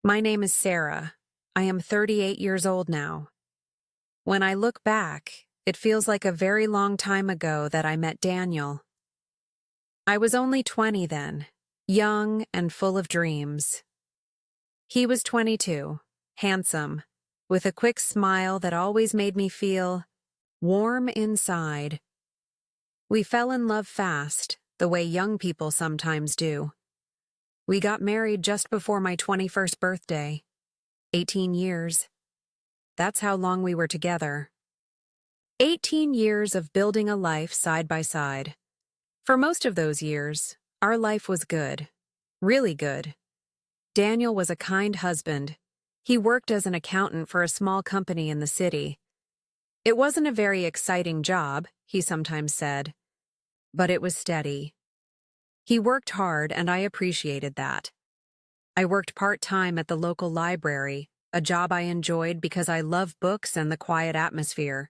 My name is Sarah. I am 38 years old now. When I look back, it feels like a very long time ago that I met Daniel. I was only 20 then, young and full of dreams. He was 22, handsome, with a quick smile that always made me feel warm inside. We fell in love fast, the way young people sometimes do. We got married just before my 21st birthday. 18 years. That's how long we were together. 18 years of building a life side by side. For most of those years, our life was good. Really good. Daniel was a kind husband. He worked as an accountant for a small company in the city. It wasn't a very exciting job, he sometimes said, but it was steady. He worked hard, and I appreciated that. I worked part-time at the local library, a job I enjoyed because I love books and the quiet atmosphere.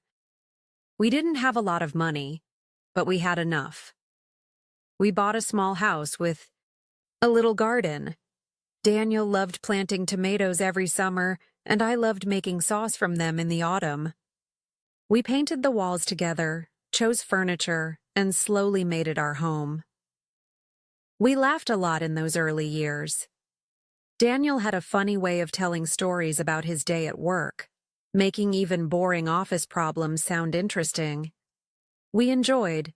We didn't have a lot of money, but we had enough. We bought a small house with a little garden. Daniel loved planting tomatoes every summer, and I loved making sauce from them in the autumn. We painted the walls together, chose furniture, and slowly made it our home. We laughed a lot in those early years. Daniel had a funny way of telling stories about his day at work, making even boring office problems sound interesting. We enjoyed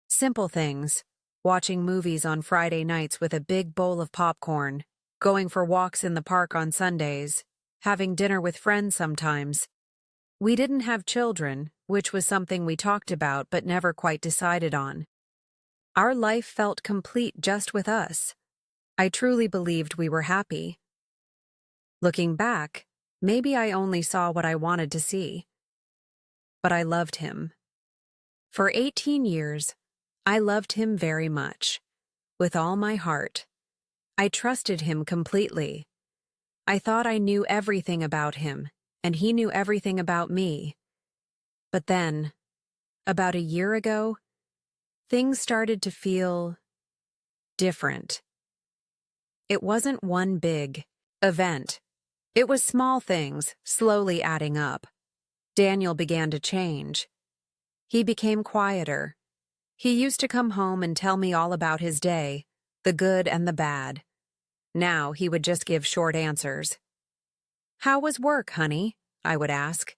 simple things, watching movies on Friday nights with a big bowl of popcorn, going for walks in the park on Sundays, having dinner with friends sometimes. We didn't have children, which was something we talked about but never quite decided on. Our life felt complete just with us. I truly believed we were happy. Looking back, maybe I only saw what I wanted to see. But I loved him. For 18 years, I loved him very much, with all my heart. I trusted him completely. I thought I knew everything about him, and he knew everything about me. But then, about a year ago, things started to feel different. It wasn't one big event. It was small things, slowly adding up. Daniel began to change. He became quieter. He used to come home and tell me all about his day, the good and the bad. Now he would just give short answers. "How was work, honey?" I would ask.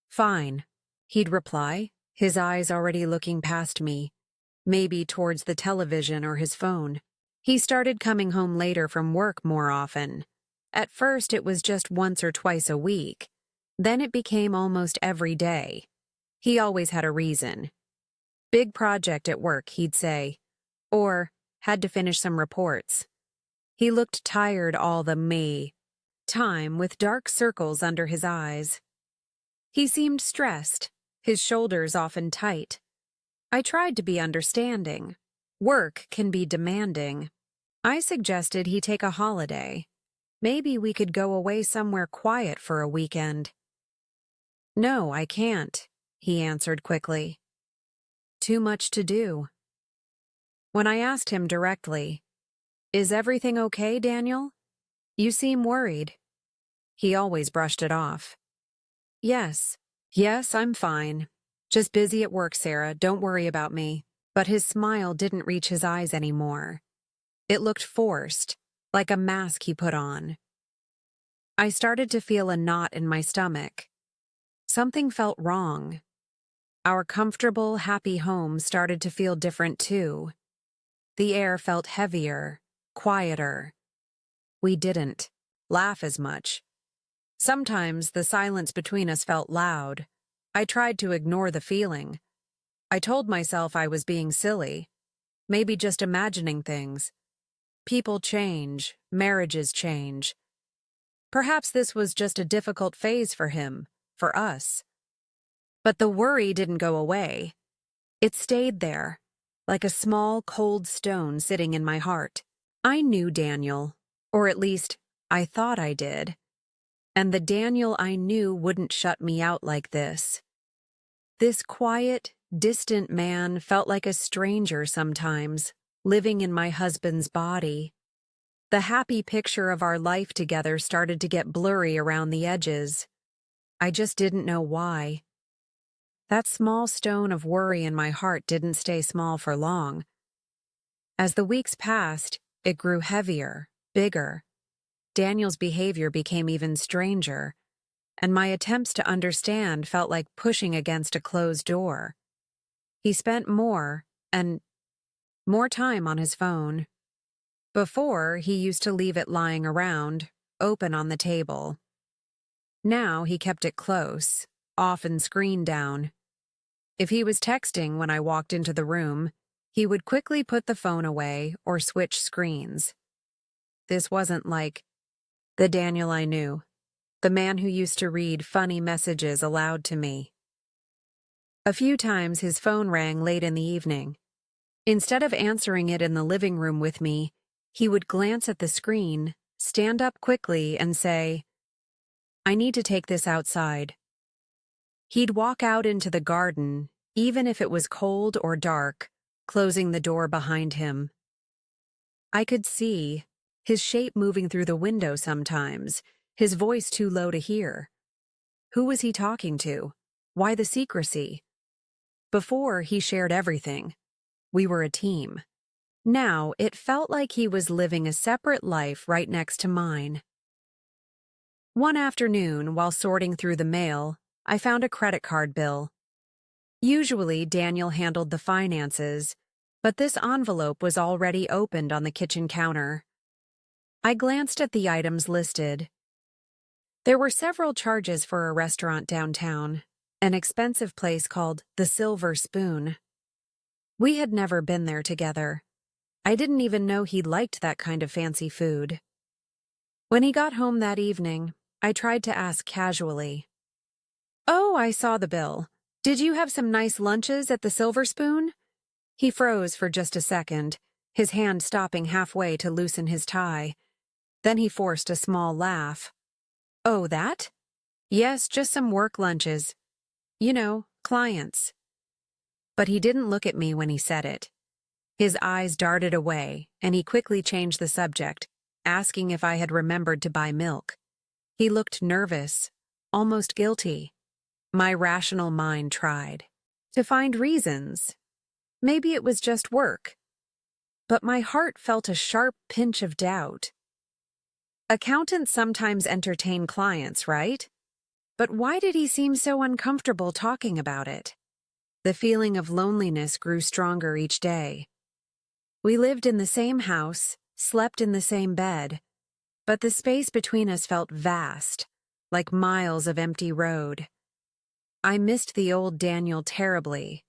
"Fine," he'd reply, his eyes already looking past me, maybe towards the television or his phone. He started coming home later from work more often. At first, it was just once or twice a week. Then it became almost every day. He always had a reason. "Big project at work," he'd say, or "had to finish some reports." He looked tired all the time, with dark circles under his eyes. He seemed stressed, his shoulders often tight. I tried to be understanding. Work can be demanding. I suggested he take a holiday. Maybe we could go away somewhere quiet for a weekend. "No, I can't," he answered quickly. "Too much to do." When I asked him directly, "Is everything okay, Daniel? You seem worried," he always brushed it off. Yes, I'm fine. Just busy at work, Sarah. Don't worry about me." But his smile didn't reach his eyes anymore. It looked forced, like a mask he put on. I started to feel a knot in my stomach. Something felt wrong. Our comfortable, happy home started to feel different too. The air felt heavier, quieter. We didn't laugh as much. Sometimes the silence between us felt loud. I tried to ignore the feeling. I told myself I was being silly, maybe just imagining things. People change, marriages change. Perhaps this was just a difficult phase for him, for us. But the worry didn't go away. It stayed there, like a small, cold stone sitting in my heart. I knew Daniel, or at least, I thought I did. And the Daniel I knew wouldn't shut me out like this. This quiet, distant man felt like a stranger sometimes, living in my husband's body. The happy picture of our life together started to get blurry around the edges. I just didn't know why. That small stone of worry in my heart didn't stay small for long. As the weeks passed, it grew heavier, bigger. Daniel's behavior became even stranger, and my attempts to understand felt like pushing against a closed door. He spent more time on his phone. Before, he used to leave it lying around, open on the table. Now he kept it close, often screen down. If he was texting when I walked into the room, he would quickly put the phone away or switch screens. This wasn't like the Daniel I knew, the man who used to read funny messages aloud to me. A few times his phone rang late in the evening. Instead of answering it in the living room with me, he would glance at the screen, stand up quickly, and say, "I need to take this outside." He'd walk out into the garden, even if it was cold or dark, closing the door behind him. I could see his shape moving through the window sometimes, his voice too low to hear. Who was he talking to? Why the secrecy? Before, he shared everything. We were a team. Now, it felt like he was living a separate life right next to mine. One afternoon, while sorting through the mail, I found a credit card bill. Usually, Daniel handled the finances, but this envelope was already opened on the kitchen counter. I glanced at the items listed. There were several charges for a restaurant downtown, an expensive place called the Silver Spoon. We had never been there together. I didn't even know he liked that kind of fancy food. When he got home that evening, I tried to ask casually, "Oh, I saw the bill. Did you have some nice lunches at the Silver Spoon?" He froze for just a second, his hand stopping halfway to loosen his tie. Then he forced a small laugh. "Oh, that? Yes, just some work lunches. You know, clients." But he didn't look at me when he said it. His eyes darted away, and he quickly changed the subject, asking if I had remembered to buy milk. He looked nervous, almost guilty. My rational mind tried to find reasons. Maybe it was just work. But my heart felt a sharp pinch of doubt. Accountants sometimes entertain clients, right? But why did he seem so uncomfortable talking about it? The feeling of loneliness grew stronger each day. We lived in the same house, slept in the same bed, but the space between us felt vast, like miles of empty road. I missed the old Daniel terribly.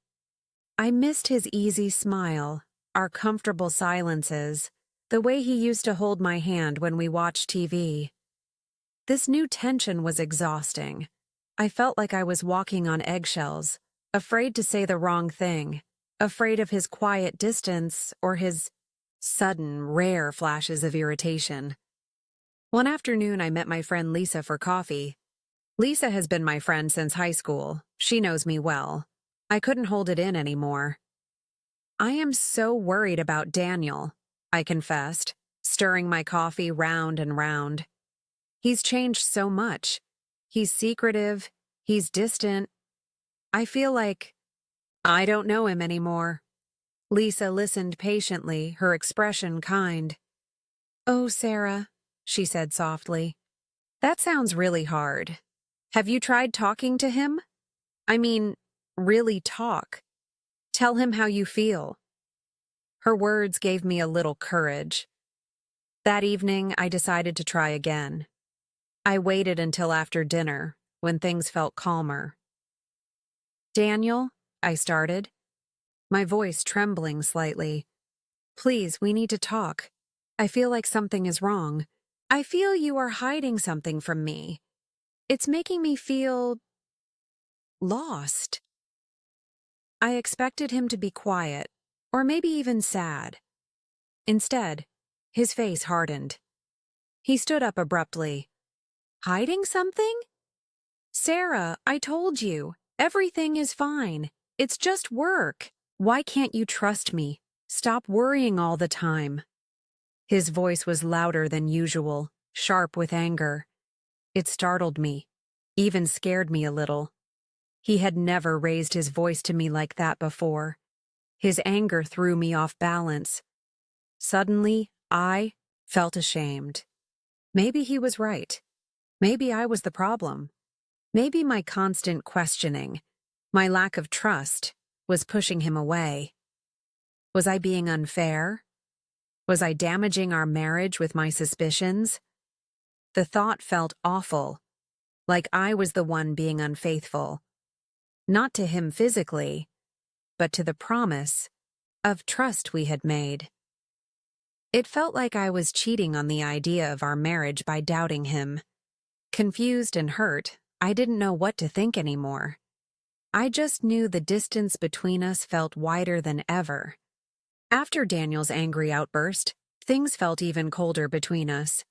I missed his easy smile, our comfortable silences, the way he used to hold my hand when we watched TV. This new tension was exhausting. I felt like I was walking on eggshells, afraid to say the wrong thing, afraid of his quiet distance or his sudden, rare flashes of irritation. One afternoon, I met my friend Lisa for coffee. Lisa has been my friend since high school. She knows me well. I couldn't hold it in anymore. "I am so worried about Daniel," I confessed, stirring my coffee round and round. "He's changed so much. He's secretive. He's distant. I feel like I don't know him anymore." Lisa listened patiently, her expression kind. "Oh, Sarah," she said softly, "that sounds really hard. Have you tried talking to him? I mean, really talk. Tell him how you feel." Her words gave me a little courage. That evening, I decided to try again. I waited until after dinner, when things felt calmer. "Daniel," I started, my voice trembling slightly. "Please, we need to talk. I feel like something is wrong. I feel you are hiding something from me. It's making me feel lost." I expected him to be quiet, or maybe even sad. Instead, his face hardened. He stood up abruptly. "Hiding something? Sarah, I told you, everything is fine. It's just work. Why can't you trust me? Stop worrying all the time." His voice was louder than usual, sharp with anger. It startled me, even scared me a little. He had never raised his voice to me like that before. His anger threw me off balance. Suddenly, I felt ashamed. Maybe he was right. Maybe I was the problem. Maybe my constant questioning, my lack of trust, was pushing him away. Was I being unfair? Was I damaging our marriage with my suspicions? The thought felt awful, like I was the one being unfaithful. Not to him physically, but to the promise of trust we had made. It felt like I was cheating on the idea of our marriage by doubting him. Confused and hurt, I didn't know what to think anymore. I just knew the distance between us felt wider than ever. After Daniel's angry outburst, things felt even colder between us.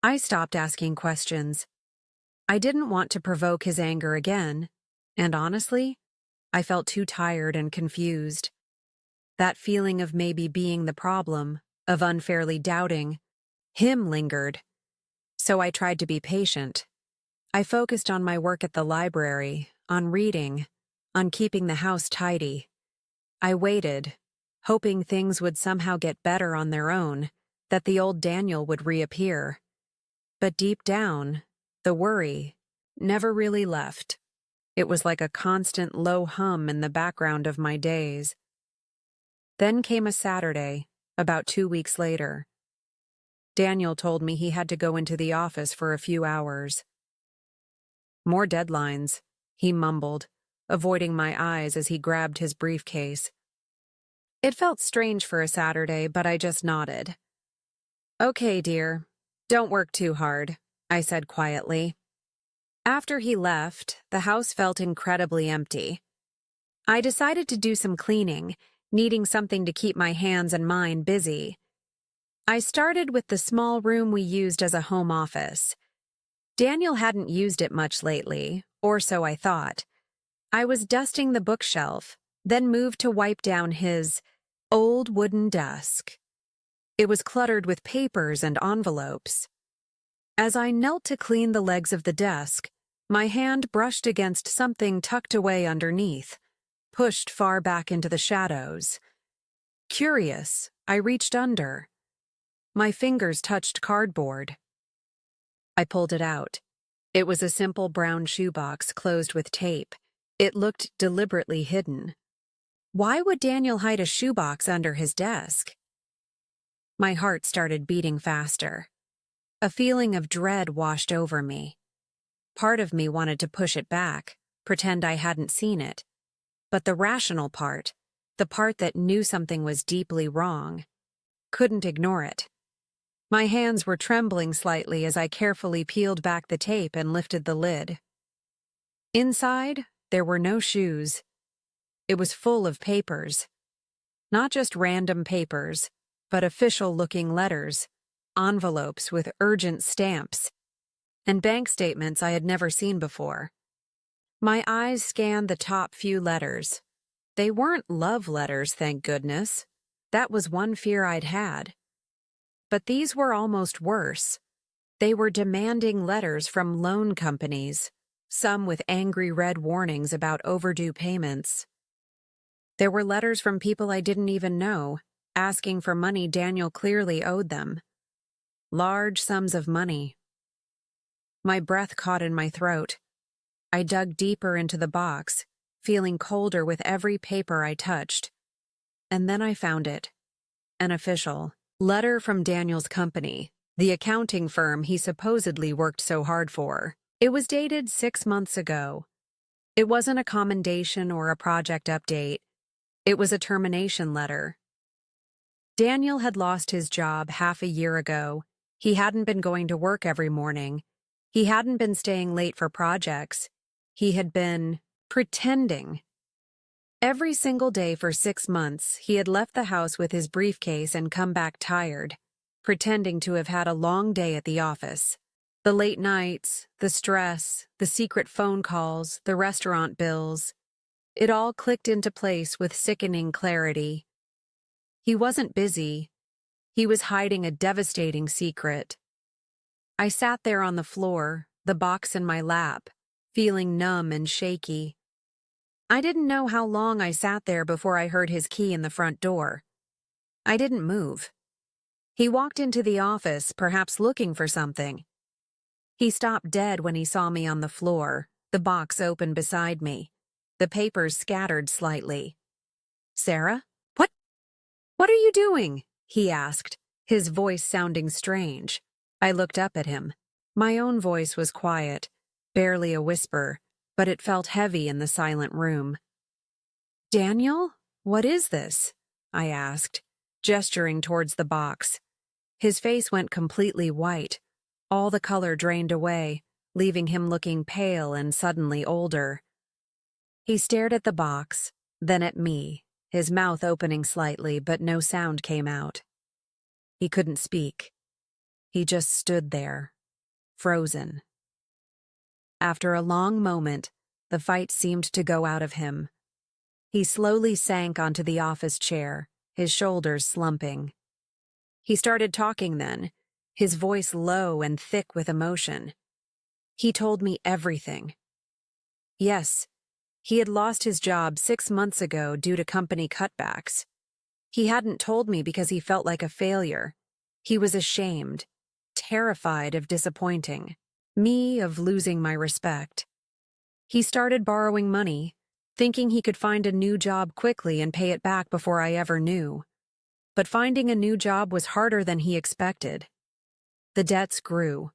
I stopped asking questions. I didn't want to provoke his anger again, and honestly, I felt too tired and confused. That feeling of maybe being the problem, of unfairly doubting him, lingered. So I tried to be patient. I focused on my work at the library, on reading, on keeping the house tidy. I waited, hoping things would somehow get better on their own, that the old Daniel would reappear. But deep down, the worry never really left. It was like a constant low hum in the background of my days. Then came a Saturday, about 2 weeks later. Daniel told me he had to go into the office for a few hours. More deadlines, he mumbled, avoiding my eyes as he grabbed his briefcase. It felt strange for a Saturday, but I just nodded. "Okay, dear. Don't work too hard," I said quietly. After he left, the house felt incredibly empty. I decided to do some cleaning, needing something to keep my hands and mind busy. I started with the small room we used as a home office. Daniel hadn't used it much lately, or so I thought. I was dusting the bookshelf, then moved to wipe down his old wooden desk. It was cluttered with papers and envelopes. As I knelt to clean the legs of the desk, my hand brushed against something tucked away underneath, pushed far back into the shadows. Curious, I reached under. My fingers touched cardboard. I pulled it out. It was a simple brown shoebox closed with tape. It looked deliberately hidden. Why would Daniel hide a shoebox under his desk? My heart started beating faster. A feeling of dread washed over me. Part of me wanted to push it back, pretend I hadn't seen it. But the rational part, the part that knew something was deeply wrong, couldn't ignore it. My hands were trembling slightly as I carefully peeled back the tape and lifted the lid. Inside, there were no shoes. It was full of papers. Not just random papers, but official-looking letters, envelopes with urgent stamps, and bank statements I had never seen before. My eyes scanned the top few letters. They weren't love letters, thank goodness. That was one fear I'd had. But these were almost worse. They were demanding letters from loan companies, some with angry red warnings about overdue payments. There were letters from people I didn't even know, asking for money Daniel clearly owed them. Large sums of money. My breath caught in my throat. I dug deeper into the box, feeling colder with every paper I touched. And then I found it. An official letter from Daniel's company, the accounting firm he supposedly worked so hard for. It was dated 6 months ago. It wasn't a commendation or a project update. It was a termination letter. Daniel had lost his job half a year ago. He hadn't been going to work every morning. He hadn't been staying late for projects. He had been pretending. Every single day for 6 months, he had left the house with his briefcase and come back tired, pretending to have had a long day at the office. The late nights, the stress, the secret phone calls, the restaurant bills. It all clicked into place with sickening clarity. He wasn't busy. He was hiding a devastating secret. I sat there on the floor, the box in my lap, feeling numb and shaky. I didn't know how long I sat there before I heard his key in the front door. I didn't move. He walked into the office, perhaps looking for something. He stopped dead when he saw me on the floor, the box open beside me, the papers scattered slightly. "Sarah? What are you doing?" he asked, his voice sounding strange. I looked up at him. My own voice was quiet, barely a whisper, but it felt heavy in the silent room. "Daniel, what is this?" I asked, gesturing towards the box. His face went completely white. All the color drained away, leaving him looking pale and suddenly older. He stared at the box, then at me, his mouth opening slightly, but no sound came out. He couldn't speak. He just stood there, frozen. After a long moment, the fight seemed to go out of him. He slowly sank onto the office chair, his shoulders slumping. He started talking then, his voice low and thick with emotion. He told me everything. Yes, he had lost his job 6 months ago due to company cutbacks. He hadn't told me because he felt like a failure. He was ashamed, terrified of disappointing me, of losing my respect. He started borrowing money, thinking he could find a new job quickly and pay it back before I ever knew. But finding a new job was harder than he expected. The debts grew.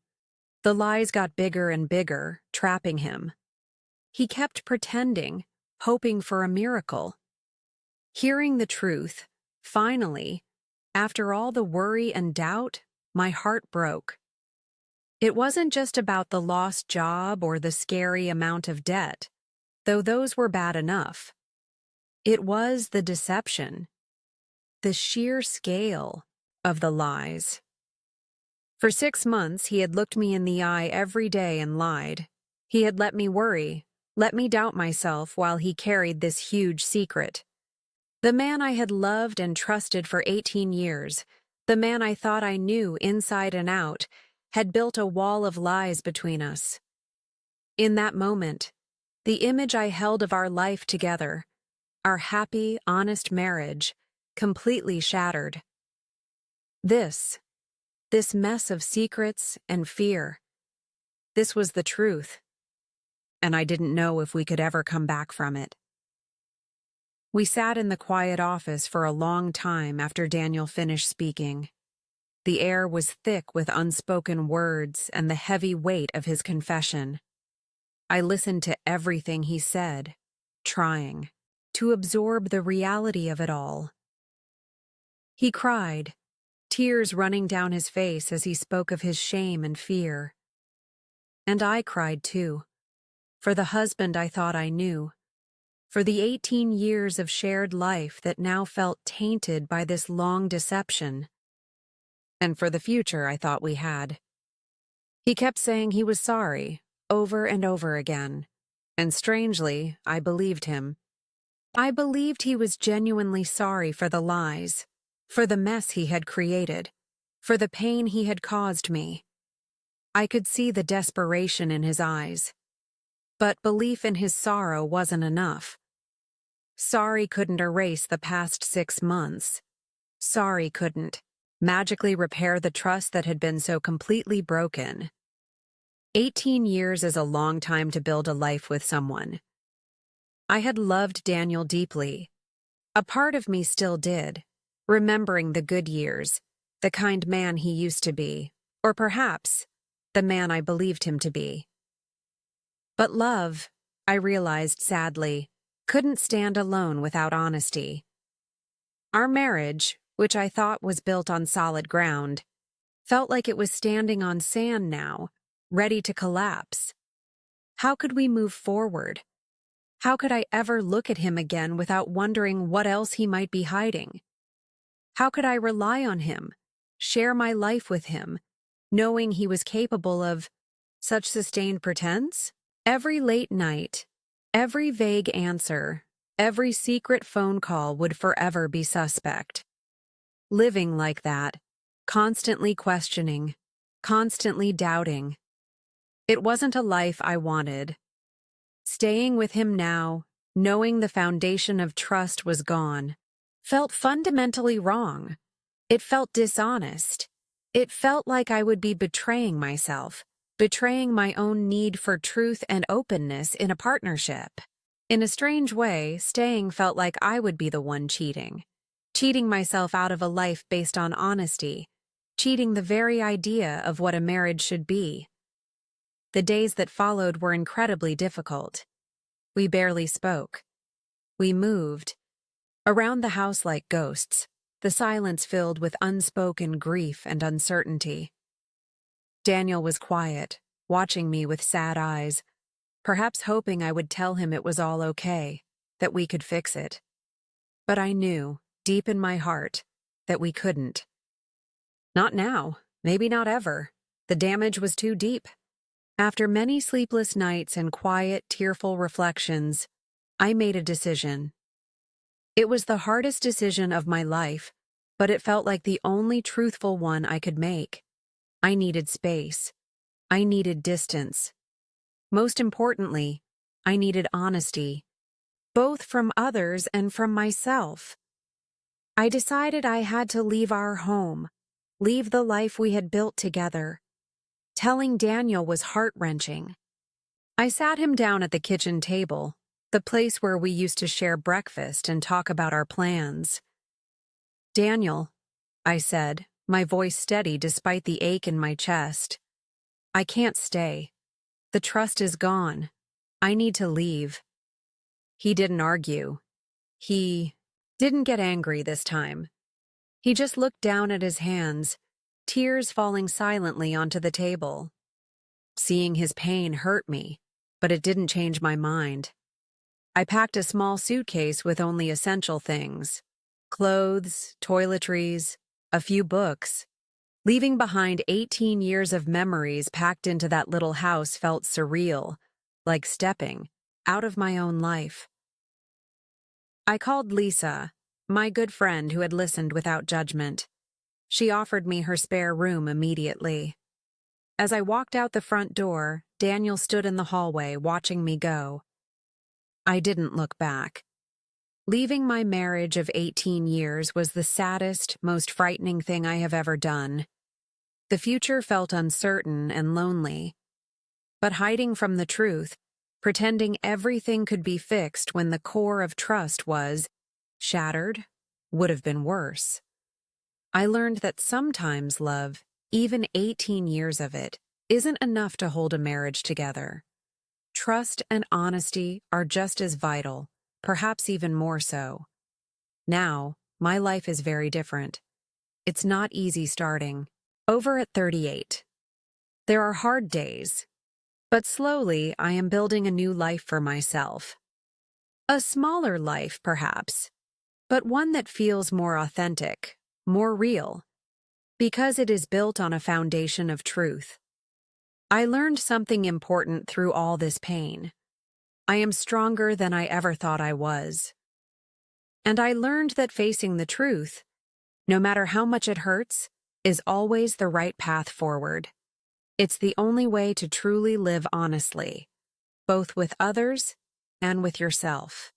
The lies got bigger and bigger, trapping him. He kept pretending, hoping for a miracle. Hearing the truth, finally, after all the worry and doubt, my heart broke. It wasn't just about the lost job or the scary amount of debt, though those were bad enough. It was the deception, the sheer scale of the lies. For 6 months, he had looked me in the eye every day and lied. He had let me worry, let me doubt myself while he carried this huge secret. The man I had loved and trusted for 18 years, the man I thought I knew inside and out, had built a wall of lies between us. In that moment, the image I held of our life together, our happy, honest marriage, completely shattered. This mess of secrets and fear, this was the truth, and I didn't know if we could ever come back from it. We sat in the quiet office for a long time after Daniel finished speaking. The air was thick with unspoken words and the heavy weight of his confession. I listened to everything he said, trying to absorb the reality of it all. He cried, tears running down his face as he spoke of his shame and fear. And I cried too, for the husband I thought I knew, for the 18 years of shared life that now felt tainted by this long deception, and for the future I thought we had. He kept saying he was sorry, over and over again, and strangely, I believed him. I believed he was genuinely sorry for the lies, for the mess he had created, for the pain he had caused me. I could see the desperation in his eyes. But belief in his sorrow wasn't enough. Sorry couldn't erase the past 6 months. Sorry couldn't magically repair the trust that had been so completely broken. 18 years is a long time to build a life with someone. I had loved Daniel deeply. A part of me still did, remembering the good years, the kind man he used to be, or perhaps the man I believed him to be. But love, I realized sadly, couldn't stand alone without honesty. Our marriage, which I thought was built on solid ground, felt like it was standing on sand now, ready to collapse. How could we move forward? How could I ever look at him again without wondering what else he might be hiding? How could I rely on him, share my life with him, knowing he was capable of such sustained pretense? Every late night, every vague answer, every secret phone call would forever be suspect. Living like that, constantly questioning, constantly doubting. It wasn't a life I wanted. Staying with him now, knowing the foundation of trust was gone, felt fundamentally wrong. It felt dishonest. It felt like I would be betraying myself, betraying my own need for truth and openness in a partnership. In a strange way, staying felt like I would be the one cheating myself out of a life based on honesty, cheating the very idea of what a marriage should be. The days that followed were incredibly difficult. We barely spoke. We moved around the house like ghosts, the silence filled with unspoken grief and uncertainty. Daniel was quiet, watching me with sad eyes, perhaps hoping I would tell him it was all okay, that we could fix it. But I knew, deep in my heart, that we couldn't. Not now, maybe not ever. The damage was too deep. After many sleepless nights and quiet, tearful reflections, I made a decision. It was the hardest decision of my life, but it felt like the only truthful one I could make. I needed space. I needed distance. Most importantly, I needed honesty, both from others and from myself. I decided I had to leave our home, leave the life we had built together. Telling Daniel was heart-wrenching. I sat him down at the kitchen table, the place where we used to share breakfast and talk about our plans. "Daniel," I said, my voice steady despite the ache in my chest, "I can't stay. The trust is gone. I need to leave." He didn't argue. He didn't get angry this time. He just looked down at his hands, tears falling silently onto the table. Seeing his pain hurt me, but it didn't change my mind. I packed a small suitcase with only essential things: clothes, toiletries, a few books. Leaving behind 18 years of memories packed into that little house felt surreal, like stepping out of my own life. I called Lisa, my good friend who had listened without judgment. She offered me her spare room immediately. As I walked out the front door, Daniel stood in the hallway watching me go. I didn't look back. Leaving my marriage of 18 years was the saddest, most frightening thing I have ever done. The future felt uncertain and lonely. But hiding from the truth, pretending everything could be fixed when the core of trust was shattered, would have been worse. I learned that sometimes love, even 18 years of it, isn't enough to hold a marriage together. Trust and honesty are just as vital, perhaps even more so. Now, my life is very different. It's not easy starting over at 38. There are hard days, but slowly I am building a new life for myself. A smaller life, perhaps, but one that feels more authentic, more real, because it is built on a foundation of truth. I learned something important through all this pain. I am stronger than I ever thought I was. And I learned that facing the truth, no matter how much it hurts, is always the right path forward. It's the only way to truly live honestly, both with others and with yourself.